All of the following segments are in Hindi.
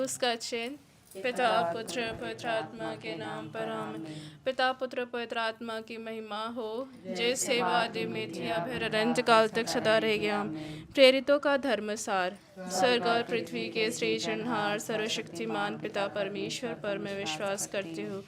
क्रूस का चिन्ह। पिता पुत्र पवित्र आत्मा के नाम पर आमीन। पिता पुत्र पवित्र आत्मा की महिमा हो, जिस सेवा आदि में थी अब है अनंत काल तक सदा रहेगा। प्रेरितों का धर्मसार। स्वर्ग और पृथ्वी के सृजनहार सर्वशक्तिमान पिता परमेश्वर पर मैं विश्वास करती हूँ,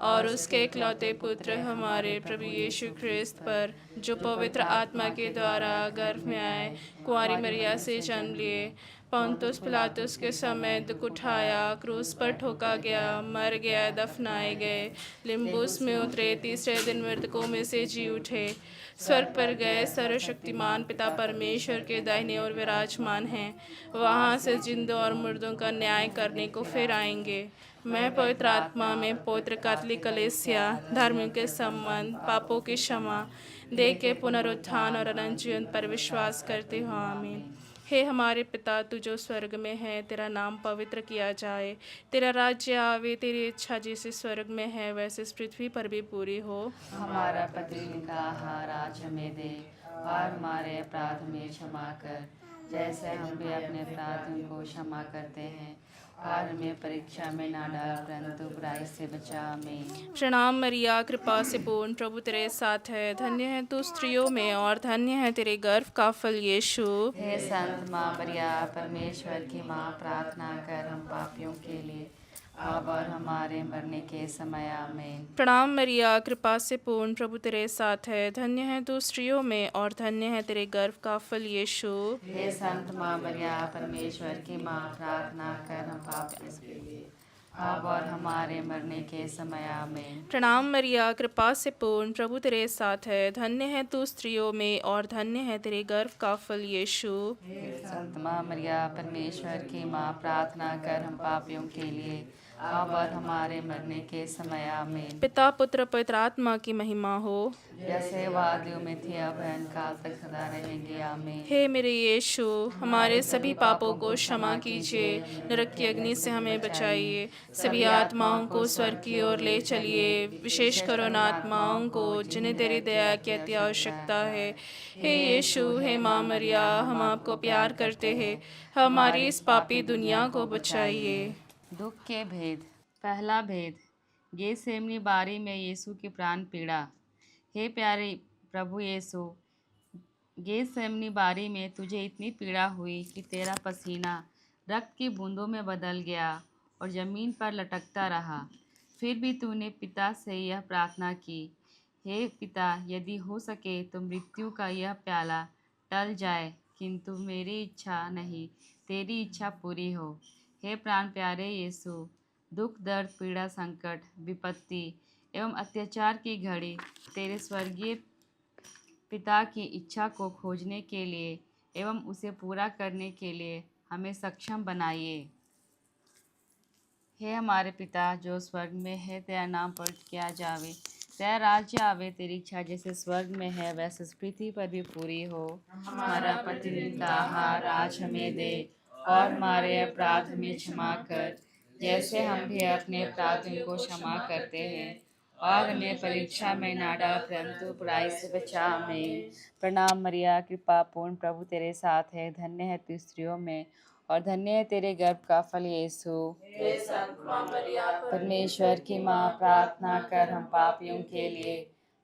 और उसके इकलौते पुत्र हमारे प्रभु यीशु ख्रिस्त पर, जो पवित्र आत्मा के द्वारा गर्भ में आए, कुंवारी मरिया से जन्म लिए, पौंतुस पिलातुस के समय दुख उठाया, क्रूस पर ठोका गया, मर गया, दफनाए गए, लिम्बुस में उतरे, तीसरे दिन मृतकों में से जी उठे, स्वर्ग पर गए, सर्वशक्तिमान पिता परमेश्वर के दाहिने ओर विराजमान हैं, वहाँ से जिंदों और मुर्दों का न्याय करने को फिर आएंगे। मैं पवित्र आत्मा में पवित्र कैथोलिक कलीसिया, धार्मिक के संबंध, पापों की क्षमा, देह के पुनरुत्थान और अनंत जीवन पर विश्वास करती हूँ। आमीन। हे हमारे पिता, तू जो स्वर्ग में है, तेरा नाम पवित्र किया जाए, तेरा राज्य आवे, तेरी इच्छा जैसे स्वर्ग में है वैसे इस पृथ्वी पर भी पूरी हो। हमारा प्रतिदिन का आहार आज हमें दे, और हमारे अपराध में क्षमा कर, जैसे हम भी अपने अपराधियों को क्षमा करते हैं, और हमें परीक्षा में ना डाल परंतु बुराई से बचा। आमीन। प्रणाम मरिया, कृपा से पूर्ण, प्रभु तेरे साथ है, धन्य है तू स्त्रियों में और धन्य है तेरे गर्भ का फल यीशु। हे संत माँ मरिया, परमेश्वर की माँ, प्रार्थना कर हम पापियों के लिए, अब और हमारे मरने के समय। आमीन। प्रणाम मरिया, कृपा से पूर्ण, प्रभु तेरे साथ है, धन्य है तू स्त्रियों में और धन्य है तेरे गर्भ का फल यीशु। हे संत माँ मरिया, परमेश्वर की माँ, प्रार्थना कर हम पापियों के लिए, अब और हमारे मरने के समय। आमीन। प्रणाम मरिया, कृपा से पूर्ण, प्रभु तेरे साथ है, धन्य है तू स्त्रियों में और धन्य है तेरे गर्भ का फल यीशु। हे संत माँ मरिया, परमेश्वर की माँ, प्रार्थना कर हम पापियों के लिए, अब और हमारे मरने के समय। आमीन। पिता पुत्र पवित्र आत्मा की महिमा हो, जैसे वादियों में थी अब है काल तक सदा रहेंगे। आमीन। हे मेरे यीशु, हमारे सभी पापों को क्षमा कीजिए, नरक की अग्नि से हमें बचाइए, सभी आत्माओं को स्वर्ग की ओर ले चलिए, विशेषकर उन आत्माओं को जिन्हें तेरी दया की अति आवश्यकता है। हे यीशु, हे माँ मरिया, हम आपको प्यार करते हैं, हमारी इस पापी दुनिया को बचाइए। दुख के भेद। पहला भेद, गेतसेमनी बारी में यीशु की प्राण पीड़ा। हे प्यारे प्रभु यीशु, गेतसेमनी बारी में तुझे इतनी पीड़ा हुई कि तेरा पसीना रक्त की बूंदों में बदल गया और ज़मीन पर लटकता रहा। फिर भी तूने पिता से यह प्रार्थना की, हे पिता, यदि हो सके तो मृत्यु का यह प्याला टल जाए, किंतु मेरी इच्छा नहीं, तेरी इच्छा पूरी हो। हे प्राण प्यारे यीशु, दुख, दर्द, पीड़ा, संकट, विपत्ति एवं अत्याचार की घड़ी तेरे स्वर्गीय पिता की इच्छा को खोजने के लिए एवं उसे पूरा करने के लिए हमें सक्षम बनाइए। हे हमारे पिता जो स्वर्ग में है, तेरा नाम पवित्र किया जावे, तेरा राज्य आवे, तेरी इच्छा जैसे स्वर्ग में है वैसे इस पृथ्वी पर भी पूरी हो। हमारा प्रतिदिन का आहार आज हमें दे, और हमारे अपराध हमें क्षमा कर, जैसे हम भी अपने अपराधियों को क्षमा करते हैं, और हमें परीक्षा में ना डाल परंतु बुराई से बचा। हमें। प्रणाम मरिया, कृपा पूर्ण, प्रभु तेरे साथ है, धन्य है तू स्त्रियों में और धन्य है तेरे गर्भ का फल यीशु। हे संत माँ मरिया, परमेश्वर की माँ, प्रार्थना कर हम पापियों के लिए,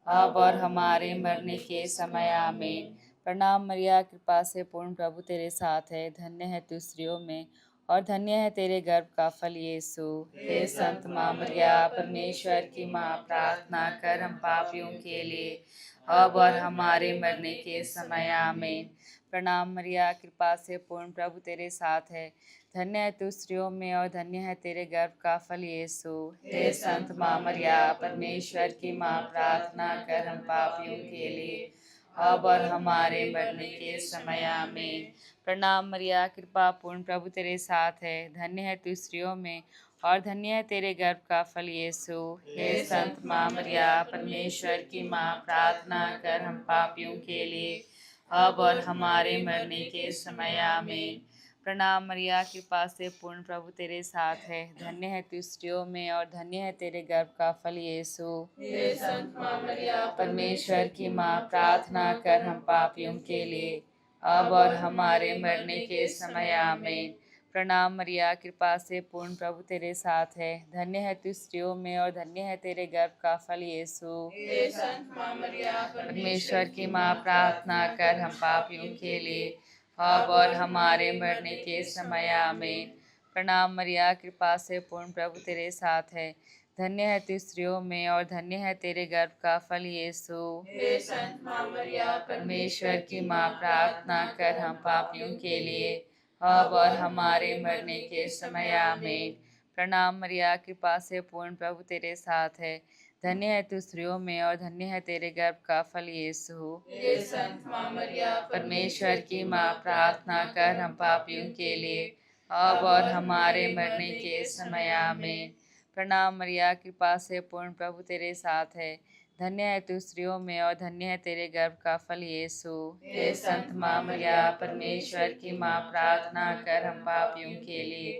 अब और हमारे मरने के समय। आमीन। प्रणाम मरिया, कृपा से पूर्ण, प्रभु तेरे साथ है, धन्य है तू स्त्रियों में और धन्य है तेरे गर्भ का फल यीशु। हे संत माँ मरिया, परमेश्वर की माँ, प्रार्थना कर हम पापियों के लिए, अब और हमारे मरने के समय। आमीन। प्रणाम मरिया, कृपा से पूर्ण, प्रभु तेरे साथ है, धन्य है तू स्त्रियों में और धन्य है तेरे गर्भ का फल यीशु। हे संत माँ मरिया, परमेश्वर की माँ, प्रार्थना कर हम पापियों के लिए, अब और हमारे मरने के समय। आमीन। प्रणाम मरिया, कृपा पूर्ण, प्रभु तेरे साथ है, धन्य है तू स्त्रियों में और धन्य है तेरे गर्भ का फल यीशु। हे संत माँ मरिया, परमेश्वर की माँ, प्रार्थना कर हम पापियों के लिए, अब और हमारे मरने के समय। आमीन। प्रणाम मरिया, कृपा से पूर्ण, प्रभु तेरे साथ है, धन्य है तू स्त्रियों में और धन्य है तेरे गर्भ का फल यीशु। हे संत माँ मरिया, परमेश्वर की माँ, प्रार्थना कर हम पापियों के लिए, अब और हमारे मरने के समय। आमीन। प्रणाम मरिया, कृपा से पूर्ण, प्रभु तेरे साथ है। धन्य है तू स्त्रियों में और धन्य है तेरे गर्भ का फल यीशु। हे संत माँ मरिया, परमेश्वर की माँ, प्रार्थना कर हम पापियों के लिए, अब और हमारे मरने के समय आमीन। प्रणाम मरिया, कृपा से पूर्ण, प्रभु तेरे साथ है। धन्य है तू स्त्रियों में और धन्य है तेरे गर्भ का फल यीशु। हे संत माँ मरिया, परमेश्वर की माँ, प्रार्थना कर हम पापियों के लिए, अब और हमारे मरने के समय आमीन। प्रणाम मरिया, कृपा से पूर्ण, प्रभु तेरे साथ है। धन्य है तू स्त्रियों में और धन्य है तेरे गर्भ का फल यीशु। हे संत माँ मरिया, परमेश्वर की माँ, प्रार्थना कर हम पापियों के लिए, अब और हमारे मरने के समय आमीन। प्रणाम मरिया, कृपा से पूर्ण, प्रभु तेरे साथ है। धन्य है तू स्त्रियों में और धन्य है तेरे गर्भ का फल यीशु। हे संत माँ मरिया, परमेश्वर की माँ, प्रार्थना कर हम पापियों के लिए,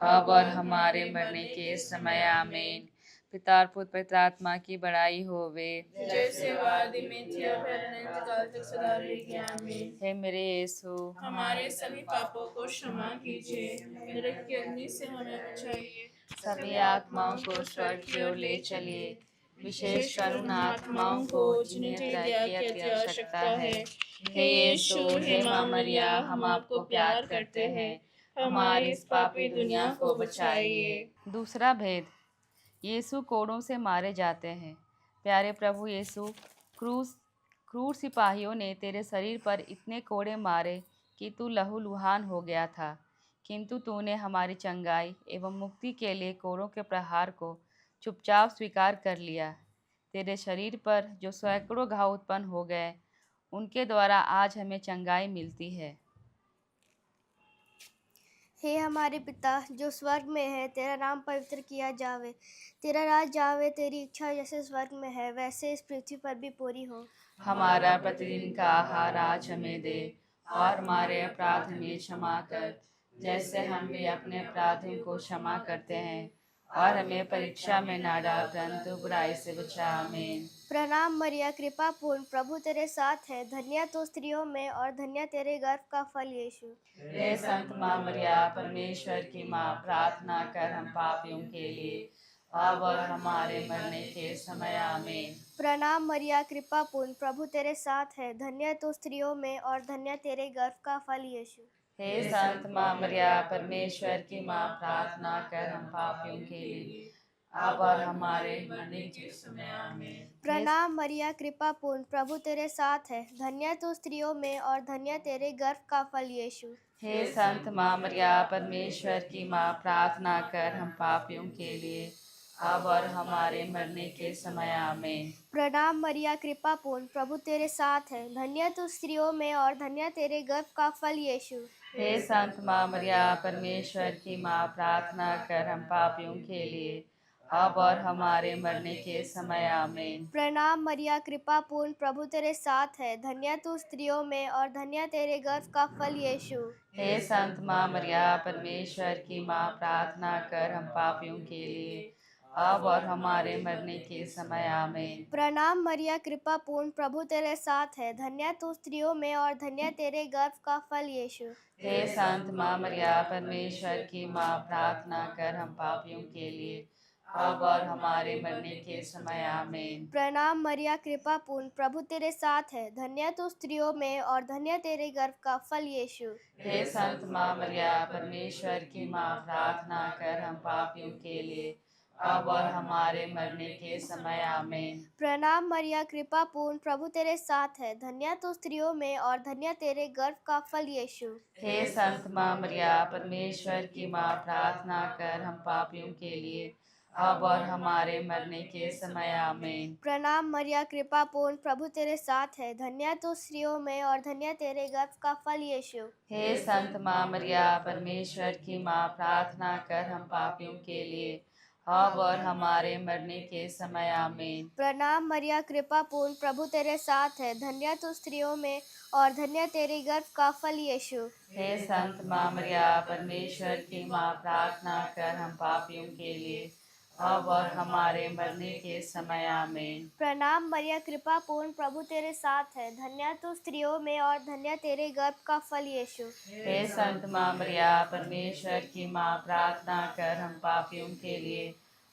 अब और हमारे मरने के समय आमीन। पिता और पुत्र पवित्र आत्मा की बड़ाई होवे। जैसे वादी में थी अब है अनंत काल तक सदा रहेगी आमीन। हे मेरे यीशु, हमारे सभी पापों को क्षमा कीजिए, नरक की अग्नि से हमें बचाइए, सभी आत्माओं को स्वर्ग की ओर ले चलिए, विशेषकर उन आत्माओं को जिन्हें दया की अति आवश्यकता है। हे यीशु, हे माँ मरिया, हम आपको प्यार करते हैं, हमारी इस पापी दुनिया को बचाइए। दूसरा भेद, यीशु कोड़ों से मारे जाते हैं। प्यारे प्रभु यीशु, क्रूर सिपाहियों ने तेरे शरीर पर इतने कोड़े मारे कि तू लहूलुहान हो गया था, किंतु तूने हमारी चंगाई एवं मुक्ति के लिए कोड़ों के प्रहार को चुपचाप स्वीकार कर लिया। तेरे शरीर पर जो सैकड़ों घाव उत्पन्न हो गए, उनके द्वारा आज हमें चंगाई मिलती है। हे हमारे पिता जो स्वर्ग में है, तेरा नाम पवित्र किया जावे, तेरा राज जावे, तेरी इच्छा जैसे स्वर्ग में है वैसे इस पृथ्वी पर भी पूरी हो। हमारा प्रतिदिन का आहार आज हमें दे, और हमारे अपराध हमें क्षमा कर, जैसे हम भी अपने अपराधियों को क्षमा करते हैं, और हमें परीक्षा में ना डाल, परंतु बुराई से बचा। आमीन। प्रणाम मरिया, कृपा पूर्ण, प्रभु तेरे साथ है। धन्य तो स्त्रियों में और धन्य तेरे गर्भ का फल यीशु। हे संत माँ मरिया, परमेश्वर की माँ, प्रार्थना कर हम पापियों के लिए, अब और हमारे मरने के समय। आमीन। प्रणाम मरिया, कृपा पूर्ण, प्रभु तेरे साथ है। धन्य तो स्त्रियों में और धन्य तेरे गर्भ का फल यीशु। हे संत माँ मरिया, परमेश्वर की माँ, प्रार्थना कर हम पापियों के लिए, अब और हमारे मरने के समय। आमीन। प्रणाम मरिया, कृपा पूर्ण, प्रभु तेरे साथ है। धन्य तो स्त्रियों में और धन्य तेरे गर्भ का फल यीशु। हे संत माँ मरिया, परमेश्वर की माँ, प्रार्थना कर हम पापियों के लिए, अब और हमारे मरने के समय। आमीन। प्रणाम मरिया, कृपा पूर्ण, प्रभु तेरे साथ है। धन्य तो स्त्रियों में और धन्य तेरे गर्भ का फल यीशु। हे संत माँ मरिया, परमेश्वर की माँ, प्रार्थना कर हम पापियों के लिए, अब और हमारे मरने के समय। आमीन। प्रणाम मरिया, कृपा पूर्ण, प्रभु तेरे साथ है। धन्य तो स्त्रियों में और धन्य तेरे गर्भ का फल यीशु। हे संत माँ मरिया, परमेश्वर की माँ, प्रार्थना कर हम पापियों के लिए, अब और हमारे मरने के समय। आमीन। प्रणाम मरिया, कृपा पूर्ण, प्रभु तेरे साथ है। धन्य तो स्त्रियों में और धन्य तेरे गर्भ का फल यीशु। हे संत माँ मरिया, परमेश्वर की माँ, प्रार्थना कर हम पापियों के लिए, अब और हमारे मरने के समय। आमीन। प्रणाम मरिया, कृपा पूर्ण, प्रभु तेरे साथ है। धन्य तो स्त्रियों में और धन्य तेरे गर्भ का फल यीशु। हे संत माँ मरिया, परमेश्वर की माँ, प्रार्थना कर हम पापियों के लिए, अब और हमारे मरने के समय। आमीन। प्रणाम मरिया, कृपा पूर्ण, प्रभु तेरे साथ है। धन्य तो स्त्रियों में और धन्य तेरे गर्भ का फल यीशु। हे संत माँ मरिया, परमेश्वर की माँ, प्रार्थना कर हम पापियों के लिए, अब और हमारे मरने के समय। आमीन। प्रणाम मरिया, कृपा पूर्ण, प्रभु तेरे साथ है। धन्य तो स्त्रियों में और धन्य तेरे गर्भ का फल यीशु। हे संत माँ मरिया, परमेश्वर की माँ, प्रार्थना कर हम पापियों के लिए, अब और हमारे मरने के समय। आमीन। प्रणाम मरिया, कृपा पूर्ण, प्रभु तेरे साथ है। धन्य तो स्त्रियों में और धन्य तेरे गर्भ का फल यीशु। हे संत माँ मरिया, परमेश्वर की माँ, प्रार्थना कर हम पापियों के लिए, अब और हमारे मरने के समय आमीन। प्रणाम मरिया, कृपा पूर्ण, प्रभु तेरे साथ है। धन्य तू स्त्रियों में और धन्य तेरे गर्भ का फल यीशु। हे संत माँ मरिया, परमेश्वर की माँ, प्रार्थना कर हम पापियों के लिए,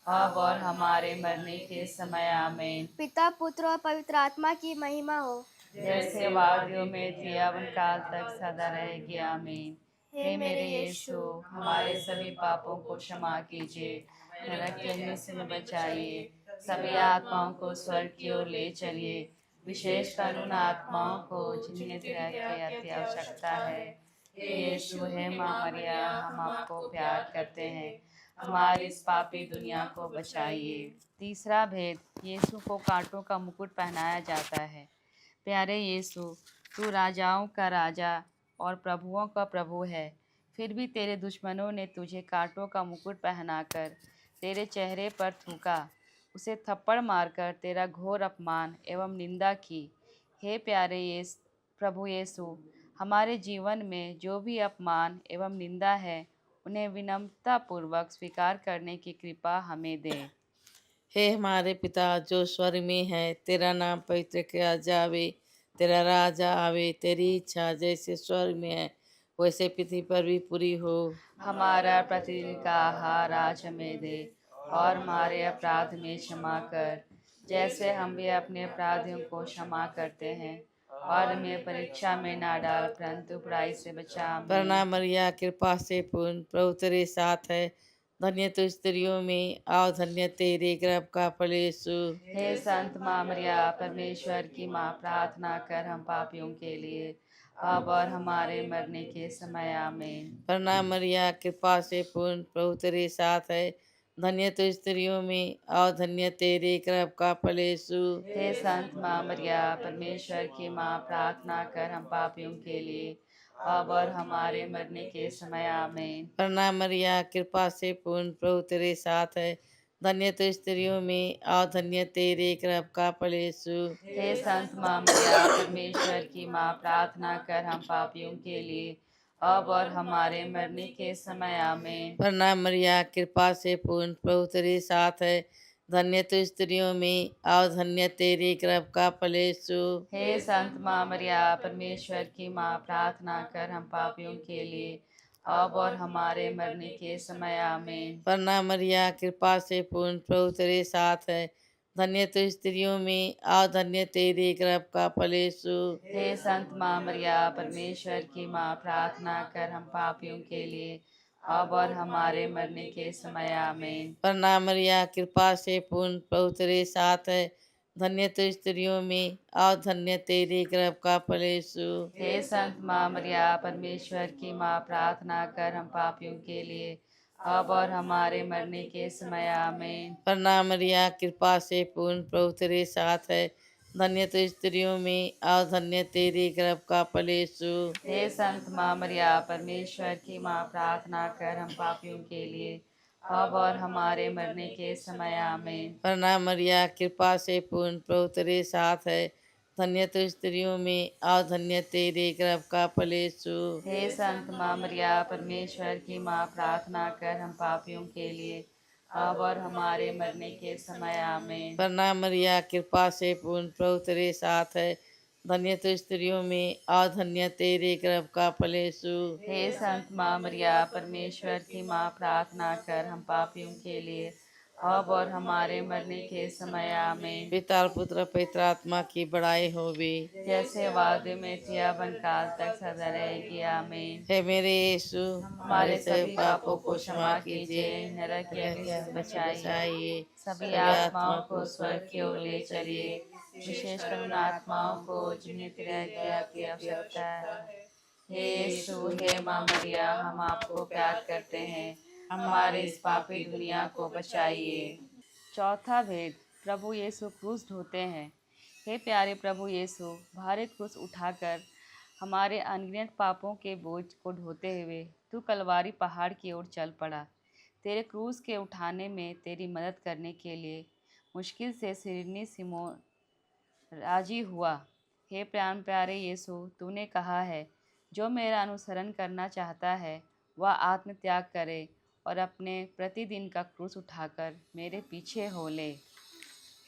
अब और हमारे मरने के समय आमीन। पिता, पुत्र और पवित्र आत्मा की महिमा हो, जैसे वादियों में थी अब काल तक सदा रहेगी आमीन। हे मेरे यीशु, हमारे सभी पापों को क्षमा कीजिए, नरक के अग्नि से हमें बचाइए, सभी आत्माओं को स्वर्ग की ओर ले चलिए, विशेषकर उन आत्माओं को जिन्हें दया की अति आवश्यकता है। हे यीशु, हे माँ मरिया, हम आपको प्यार करते हैं, हमारी इस पापी दुनिया को बचाइए। तीसरा भेद, यीशु को कांटों का मुकुट पहनाया जाता है। प्यारे यीशु, तू राजाओं का राजा और प्रभुओं का प्रभु है, फिर भी तेरे दुश्मनों ने तुझे कांटों का मुकुट पहनाकर तेरे चेहरे पर थूका, उसे थप्पड़ मारकर तेरा घोर अपमान एवं निंदा की। हे प्यारे प्रभु यीशु, हमारे जीवन में जो भी अपमान एवं निंदा है, उन्हें विनम्रतापूर्वक स्वीकार करने की कृपा हमें दे। हे हमारे पिता जो स्वर्ग में है, तेरा नाम पवित्र किया जावे, तेरा राजा आवे, तेरी इच्छा जैसे स्वर्ग में है वैसे पृथ्वी पर भी पूरी हो। हमारा प्रतिदिन का आहार आज हमें दे, और हमारे अपराध में क्षमा कर, जैसे हम भी अपने अपराधियों को क्षमा करते हैं, और हमें परीक्षा में ना डाल, परंतु बुराई से बचा। आमीन। प्रणाम मरिया, कृपा से पूर्ण, प्रभु तेरे साथ है। धन्य तू स्त्रियों में और धन्य तेरे गर्भ का फल यीशु। हे संत माँ मरिया, परमेश्वर की माँ, प्रार्थना कर हम पापियों के लिए, अब और हमारे मरने के समय आमीन। प्रणाम मरिया, कृपा से पूर्ण, प्रभु तेरे साथ है। धन्य तू स्त्रियों में और धन्य तेरे गर्भ का फल यीशु। हे संत माँ मरिया, परमेश्वर की माँ, प्रार्थना कर हम पापियों के लिए, अब और हमारे मरने के समय आमीन। प्रणाम मरिया, कृपा से पूर्ण, प्रभु तेरे साथ है। धन्य तू स्त्रियों में और धन्य तेरे गर्भ का फल यीशु। हे संत माँ मरिया, परमेश्वर की माँ, प्रार्थना कर हम पापियों के लिए, अब और हमारे मरने के समय आमीन। प्रणाम मरिया, कृपा से पूर्ण, प्रभु तेरे साथ है। धन्य तू स्त्रियों में और धन्य तेरे गर्भ का फल यीशु। हे संत माँ मरिया, परमेश्वर की माँ, प्रार्थना कर हम पापियों के लिए, अब और हमारे मरने के समय आमीन। प्रणाम मरिया, कृपा से पूर्ण, प्रभु तेरे साथ है। धन्य तू स्त्रियों में और धन्य तेरे गर्भ का फल यीशु। हे संत माँ मरिया, परमेश्वर की माँ, प्रार्थना कर हम पापियों के लिए, अब और हमारे मरने के समय आमीन। प्रणाम मरिया, कृपा से पूर्ण, प्रभु तेरे साथ है। धन्य तू स्त्रियों में और धन्य तेरे गर्भ का फल यीशु। हे संत माँ मरिया, परमेश्वर की माँ, प्रार्थना कर हम पापियों के लिए, अब और हमारे मरने के समय आमीन। प्रणाम मरिया, कृपा से पूर्ण, प्रभु तेरे साथ है। धन्य तू स्त्रियों में और धन्य तेरे गर्भ का फल यीशु। हे संत माँ मरिया, परमेश्वर की माँ, प्रार्थना कर हम पापियों के लिए, अब और हमारे मरने के समय आमीन। प्रणाम मरिया, कृपा से पूर्ण, प्रभु तेरे साथ है। धन्य तू स्त्रियों में और धन्य तेरे गर्भ का फल यीशु। हे संत माँ मरिया, परमेश्वर की माँ, प्रार्थना कर हम पापियों के लिए, अब और हमारे मरने के समय आमीन। प्रणाम मरिया, कृपा से पूर्ण, प्रभु तेरे साथ है। धन्य तू स्त्रियों में और धन्य तेरे गर्भ का फल यीशु। हे संत माँ मरिया, परमेश्वर की माँ, प्रार्थना कर हम पापियों के लिए, अब और हमारे मरने के समय आमीन। पिता और पुत्र पवित्र आत्मा की बड़ाई होवे, जैसे वादे में थी अब काल तक सदा रहेगी आमीन। हे मेरे यीशु, हमारे सभी पापों को क्षमा कीजिए, नरक की अग्नि से बचाइए, सभी आत्माओं को स्वर्ग की ओर ले चलिए, विशेषकर उन आत्माओं को जिन्हें तेरी दया की आवश्यकता है। हे यीशु, हे माँ मरिया, हम आपको प्यार करते हैं, हमारे इस पापी दुनिया को बचाइए। चौथा भेद, प्रभु यीशु क्रूस ढोते हैं। हे प्यारे प्रभु यीशु, भारी क्रूस उठाकर हमारे अनगिनत पापों के बोझ को ढोते हुए तू कलवारी पहाड़ की ओर चल पड़ा। तेरे क्रूस के उठाने में तेरी मदद करने के लिए मुश्किल से सिरनी सिमोन राजी हुआ। हे प्राण प्यारे यीशु, तूने कहा है, जो मेरा अनुसरण करना चाहता है वह आत्मत्याग करे और अपने प्रतिदिन का क्रूस उठाकर मेरे पीछे हो ले।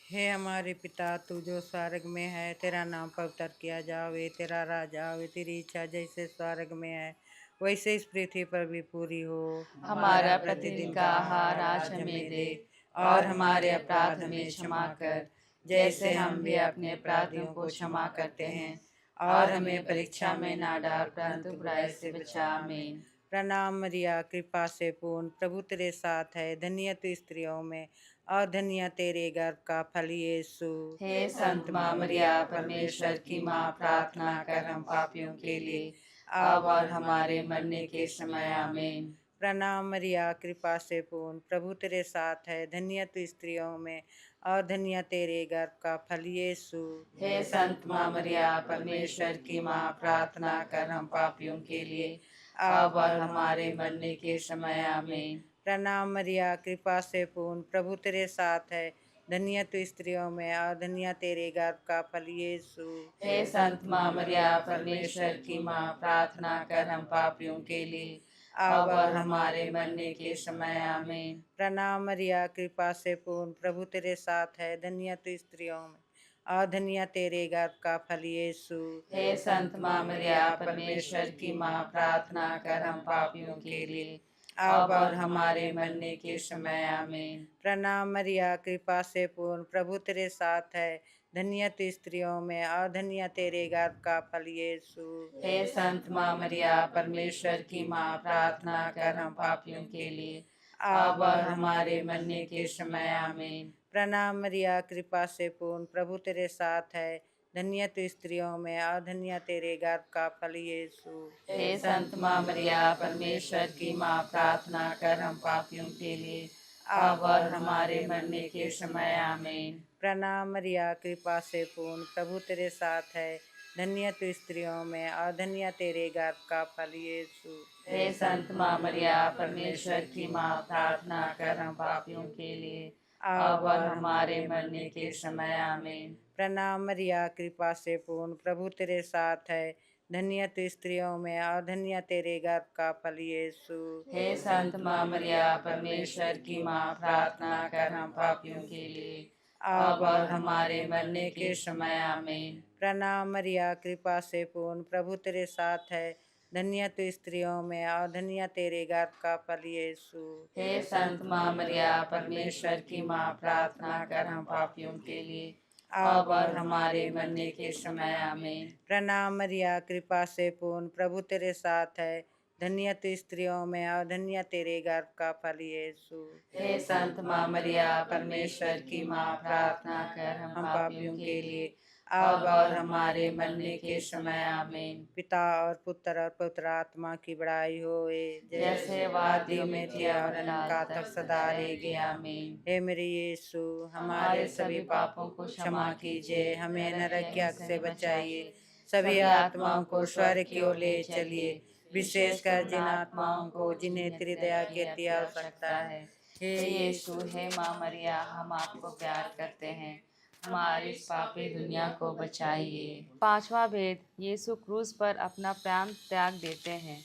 हे हमारे पिता, तू जो स्वर्ग में है, तेरा नाम पवित्र किया जावे, तेरा राज आवे, तेरी इच्छा जैसे स्वर्ग में है वैसे इस पृथ्वी पर भी पूरी हो। हमारा प्रतिदिन का आहार आज हमें दे, और हमारे अपराध हमें क्षमा कर, जैसे हम भी अपने अपराधियों को क्षमा करते हैं। और हमें परीक्षा में ना डाल, परंतु बुराई से बचा। आमीन। प्रणाम मरिया, कृपा से पूर्ण, प्रभु तेरे साथ है, धन्य तू स्त्रियों में और धन्य तेरे गर्भ का फल यीशु। हे संत माँ मरिया, परमेश्वर की माँ, प्रार्थना कर हम पापियों के लिए, अब और हमारे मरने के समय। आमीन। प्रणाम मरिया, कृपा से पूर्ण, प्रभु तेरे साथ है, धन्य तू स्त्रियों में और धन्य तेरे गर्भ का फल यीशु। हे संत माँ मरिया, परमेश्वर की माँ, प्रार्थना कर हम पापियों के लिए, अब और हमारे मरने के समय। आमीन। प्रणाम मरिया, कृपा से पूर्ण, प्रभु तेरे साथ है, धन्य तू स्त्रियों में और धन्य तेरे गर्भ का फल यीशु। हे संत माँ मरिया, परमेश्वर की माँ, प्रार्थना कर हम पापियों के लिए, अब और हमारे मरने के समय। आमीन। प्रणाम मरिया, कृपा से पूर्ण, प्रभु तेरे साथ है, धन्य तू स्त्रियों में और धन्य तेरे गर्भ का फल यीशु। हे संत माँ मरिया, परमेश्वर की माँ, प्रार्थना कर हम पापियों के लिए, अब और हमारे मरने के समय। आमीन। प्रणाम मरिया, कृपा से पूर्ण, प्रभु तेरे साथ है, धन्य तू स्त्रियों में और धन्य तेरे गर्भ का फल यीशु। हे संत माँ मरिया, परमेश्वर की माँ, प्रार्थना कर हम पापियों के लिए, अब और हमारे मरने के समय। आमीन। प्रणाम मरिया, कृपा से पूर्ण, प्रभु तेरे साथ है, धन्य तू स्त्रियों में और धन्य तेरे गर्भ का फल यीशु। हे संत माँ मरिया, परमेश्वर की माँ, प्रार्थना कर हम पापियों के लिए, अब और हमारे मरने के समय। आमीन। प्रणाम मरिया, कृपा से पूर्ण, प्रभु तेरे साथ है, धन्य तू स्त्रियों में और धन्य तेरे गर्भ का फल यीशु। हे संत माँ मरिया, परमेश्वर की माँ, प्रार्थना कर हम पापियों के लिए, अब और हमारे मरने के समय। आमीन। प्रणाम मरिया, कृपा से पूर्ण, प्रभु तेरे साथ है, धन्य तू स्त्रियों में और धन्य तेरे गर्भ का फल यीशु। हे संत माँ मरिया, परमेश्वर की माँ, प्रार्थना कर हम पापियों के लिए, अब और हमारे मरने के समय। आमीन। प्रणाम मरिया, कृपा से पूर्ण, प्रभु तेरे साथ है, धन्य तू स्त्रियों में और धन्य तेरे गर्भ का फल यीशु। हे संत माँ मरिया, परमेश्वर की माँ, प्रार्थना कर हम पापियों के लिए, अब और हमारे मरने के समय। आमीन। प्रणाम मरिया, कृपा से पूर्ण, प्रभु तेरे साथ है, धन्य तू स्त्रियों में और धन्य तेरे गर्भ का फल यीशु। हे संत माँ मरिया, परमेश्वर की माँ, प्रार्थना कर हम पापियों के लिए, अब और हमारे मरने के समय। आमीन। पिता और पुत्र और पवित्र आत्मा की बड़ाई होए, जैसे वादियों में थी और अनंत तक सदा रहेगी। आमीन। हे मेरे यीशु, हमारे सभी पापों को क्षमा कीजिए, हमें नरक की आग से बचाइए, सभी सभी आत्माओं को स्वर्ग की ओर ले चलिए, चलिए, विशेषकर जिन आत्माओं को जिन्हें तेरी दया की अति आवश्यकता है। हे यीशु, हे माँ मरिया, हम आपको प्यार करते हैं, हमारी इस पापी दुनिया को बचाइए। पांचवा भेद, यीशु क्रूस पर अपना प्राण त्याग देते हैं।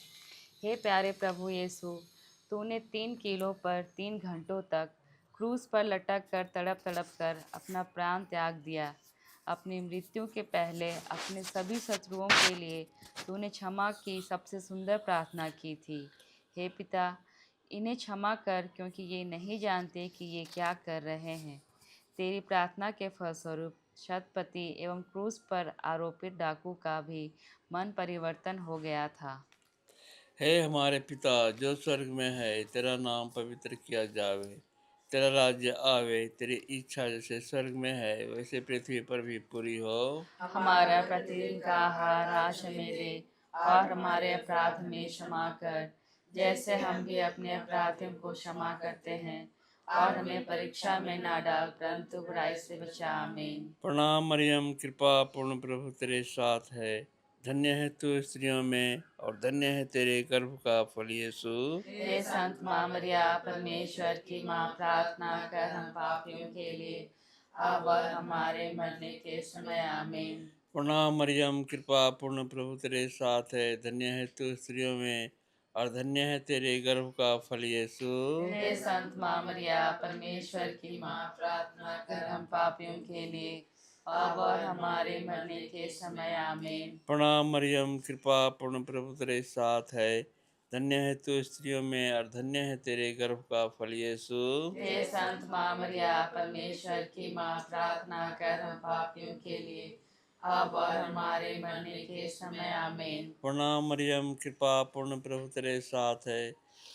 हे प्यारे प्रभु यीशु, तूने 3 किलो पर 3 घंटों तक क्रूस पर लटक कर तड़प तड़प कर अपना प्राण त्याग दिया। अपनी मृत्यु के पहले अपने सभी शत्रुओं के लिए तूने क्षमा की सबसे सुंदर प्रार्थना की थी। हे पिता, इन्हें क्षमा कर, क्योंकि ये नहीं जानते कि ये क्या कर रहे हैं। तेरी प्रार्थना के फलस्वरूप शतपति एवं क्रूस पर आरोपित डाकू का भी मन परिवर्तन हो गया था। हे हमारे पिता जो स्वर्ग में है, तेरा नाम पवित्र किया जावे, तेरा राज्य आवे, तेरी इच्छा जैसे स्वर्ग में है वैसे पृथ्वी पर भी पूरी हो। हमारा प्रतिदिन का आहार आज हमें दे, और हमारे अपराध हमें क्षमा कर, जैसे हम भी अपने अपराधियों को क्षमा करते हैं। और हमें परीक्षा में ना डाल, परंतु बुराई से बचा। आमीन। प्रणाम मरियम, कृपा पूर्ण, प्रभु तेरे साथ है, धन्य है तू स्त्रियों में और धन्य है तेरे गर्भ का फल यीशु। हे संत माँ मरिया, परमेश्वर की माँ, प्रार्थना कर हम पापियों के लिए, अब और हमारे मरने के समय। आमीन। प्रणाम मरियम, कृपा पूर्ण, प्रभु तेरे साथ है, धन्य है तू स्त्रियों में और धन्य है तेरे गर्भ का फल यीशु। हे संत माँ मरिया, परमेश्वर की माँ, प्रार्थना कर हम पापियों के लिए, अब और हमारे मरने के समय, आमीन। प्रणाम मरियम, कृपा पूर्ण, प्रभु तेरे साथ है। धन्य है तू स्त्रियों में और धन्य है तेरे गर्भ का फल यीशु। हे संत माँ मरिया, परमेश्वर की माँ, प्रार्थना कर हम पापियों के लिए, अब और हमारे मरने के समय, आमीन। प्रणाम मरियम, कृपा पूर्ण, प्रभु तेरे साथ है।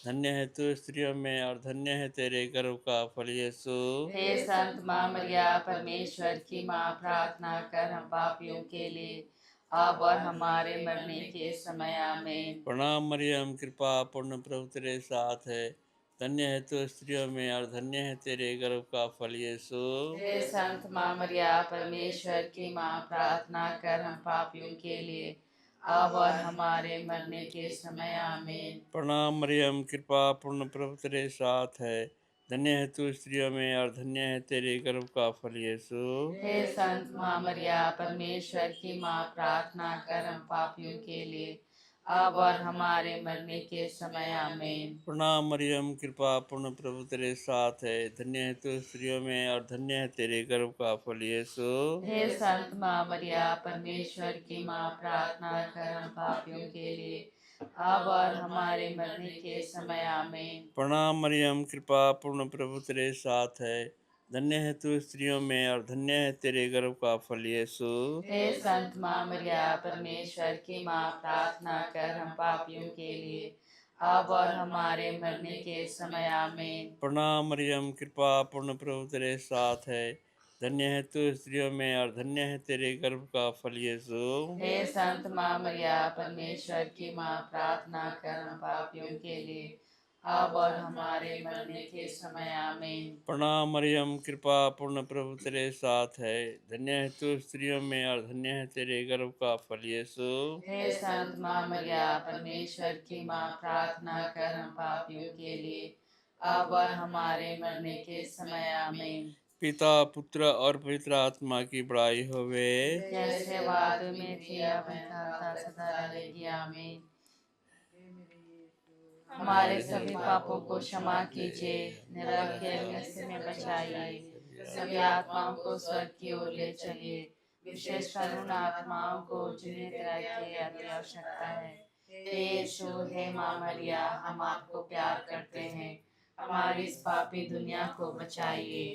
धन्य है तू स्त्रियों में और धन्य है तेरे गर्भ का फल यीशु। हे संत माँ मरिया, परमेश्वर की माँ, प्रार्थना कर हम पापियों के लिए, अब और हमारे मरने के समय, आमीन। प्रणाम मरियम, कृपा पूर्ण, प्रभु तेरे साथ है। धन्य है तू स्त्रियों में और धन्य है तेरे गर्भ का फल यीशु। हे संत माँ मरिया, परमेश्वर की माँ, प्रार्थना कर हम पापियों के लिए, अब और हमारे मरने के समय, आमीन। प्रणाम मरियम, कृपा पूर्ण, प्रभु तेरे साथ है। धन्य है तू स्त्रियों में और धन्य है तेरे गर्भ का फल यीशु। हे संत माँ मरिया, परमेश्वर की माँ, प्रार्थना कर हम पापियों के लिए, अब और हमारे मरने के समय, आमीन। प्रणाम मरियम, कृपा पूर्ण, प्रभु तेरे साथ है। धन्य है तू स्त्रियों में और धन्य है तेरे गर्भ का फल यीशु। हे संत माँ मरिया, परमेश्वर की माँ, प्रार्थना कर हम पापियों के लिए, अब और हमारे मरने के समय, आमीन। प्रणाम मरियम, कृपा पूर्ण, प्रभु तेरे साथ है। धन्य है तू स्त्रियों में और धन्य है तेरे गर्भ का फल यीशु। हे संत माँ मरिया, परमेश्वर की माँ, प्रार्थना कर हम पापियों के लिए, अब और हमारे मरने के समय, आमीन। प्रणाम मरियम, कृपा पूर्ण, प्रभु तेरे साथ है। धन्य है तू स्त्रियों में और धन्य है तेरे गर्भ का फल यीशु। हे संत माँ मरिया, परमेश्वर की माँ, प्रार्थना कर हम पापियों के लिए, अब और हमारे मरने के समय, आमीन। प्रणाम मरियम, कृपा पूर्ण, प्रभु तेरे साथ है। धन्य है तू स्त्रियों में और धन्य है तेरे गर्भ का फल यीशु। हे संत माँ मरिया, परमेश्वर की माँ, प्रार्थना कर हम पापियों के लिए, अब और हमारे मरने के समय, आमीन। पिता, पुत्र और पवित्र आत्मा की बड़ाई होवे। जैसे वाद में थी, अब था, सदा रहेगी, आमीन। हमारे सभी पापों को क्षमा कीजिए, नरक के अग्नि में बचाइए, सभी आत्माओं को स्वर्ग की ओर ले चलिए, विशेषकर उन आत्माओं को जिन्हें तरह की अति आवश्यकता है। हे यीशु, हे माँ मरिया, हम आपको प्यार करते हैं, हमारी इस पापी दुनिया को बचाइए।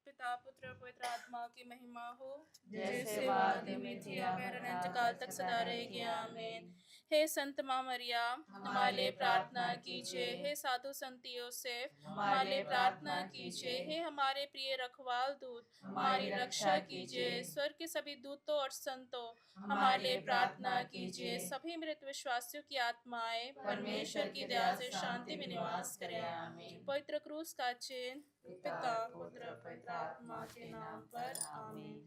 पिता, पुत्र, पवित्र आत्मा की महिमा हो, जैसे वाद में थी, अब अनंत काल तक सदा रहेगी, आमीन। हे संत माँ मरिया, हमारे लिए प्रार्थना कीजिए। हे साधु संत योसेफ, हमारे लिए प्रार्थना कीजिए। हे हमारे प्रिय रखवाल दूत, हमारी रक्षा कीजिए। स्वर्ग के सभी दूतों और संतों, हमारे लिए प्रार्थना कीजिए। सभी मृत विश्वासियों की आत्माएं परमेश्वर की दया से शांति में निवास करें, आमीन। पवित्र क्रूस का चिन्ह पिता, पुत्र, पवित्र आत्मा के नाम पर, आमीन।